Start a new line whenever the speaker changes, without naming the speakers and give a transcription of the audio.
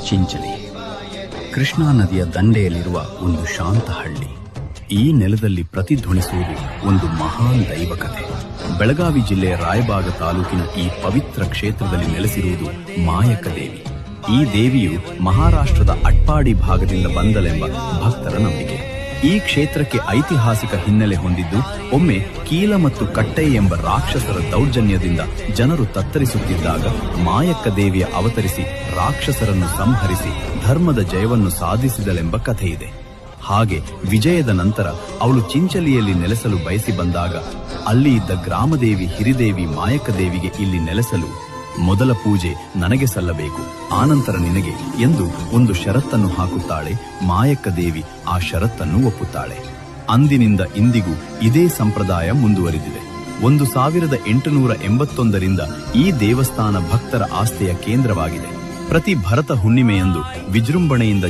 ಚಿಂಚಲಿ ಕೃಷ್ಣಾ ನದಿಯ ದಂಡೆಯಲ್ಲಿರುವ ಒಂದು ಶಾಂತ ಹಳ್ಳಿ. ಈ ನೆಲದಲ್ಲಿ ಪ್ರತಿಧ್ವನಿಸುವುದು ಒಂದು ಮಹಾನ್ ದೈವಕಥೆ. ಬೆಳಗಾವಿ ಜಿಲ್ಲೆಯ ರಾಯಬಾಗ ತಾಲೂಕಿನ ಈ ಪವಿತ್ರ ಕ್ಷೇತ್ರದಲ್ಲಿ ನೆಲೆಸಿರುವುದು ಮಾಯಕ್ಕ ದೇವಿ. ಈ ದೇವಿಯು ಮಹಾರಾಷ್ಟ್ರದ ಅಟ್ಪಾಡಿ ಭಾಗದಿಂದ ಬಂದಳೆಂಬ ಭಕ್ತರ ನಂಬಿಕೆ. ಈ ಕ್ಷೇತ್ರಕ್ಕೆ ಐತಿಹಾಸಿಕ ಹಿನ್ನೆಲೆ ಹೊಂದಿದ್ದು, ಒಮ್ಮೆ ಕೀಲ ಮತ್ತು ಕಟ್ಟೈ ಎಂಬ ರಾಕ್ಷಸರ ದೌರ್ಜನ್ಯದಿಂದ ಜನರು ತತ್ತರಿಸುತ್ತಿದ್ದಾಗ ಮಾಯಕ್ಕ ದೇವಿಯ ಅವತರಿಸಿ ರಾಕ್ಷಸರನ್ನು ಸಂಹರಿಸಿ ಧರ್ಮದ ಜಯವನ್ನು ಸಾಧಿಸಿದಳೆಂಬ ಕಥೆಯಿದೆ. ಹಾಗೆ ವಿಜಯದ ನಂತರ ಅವಳು ಚಿಂಚಲಿಯಲ್ಲಿ ನೆಲೆಸಲು ಬಯಸಿ ಬಂದಾಗ ಅಲ್ಲಿ ಇದ್ದ ಗ್ರಾಮದೇವಿ ಹಿರಿದೇವಿ ಮಾಯಕ್ಕ ದೇವಿಗೆ ಇಲ್ಲಿ ನೆಲೆಸಲು ಮೊದಲ ಪೂಜೆ ನನಗೆ ಸಲ್ಲಬೇಕು, ಆನಂತರ ನಿನಗೆ ಎಂದು ಒಂದು ಷರತ್ತನ್ನು ಹಾಕುತ್ತಾಳೆ. ಮಾಯಕ್ಕ ದೇವಿ ಆ ಷರತ್ತನ್ನು ಒಪ್ಪುತ್ತಾಳೆ. ಅಂದಿನಿಂದ ಇಂದಿಗೂ ಇದೇ ಸಂಪ್ರದಾಯ ಮುಂದುವರಿದಿದೆ. 1881ರಿಂದ ಈ ದೇವಸ್ಥಾನ ಭಕ್ತರ ಆಸ್ಥೆಯ ಕೇಂದ್ರವಾಗಿದೆ. ಪ್ರತಿ ಭರತ ಹುಣ್ಣಿಮೆಯಂದು ವಿಜೃಂಭಣೆಯಿಂದ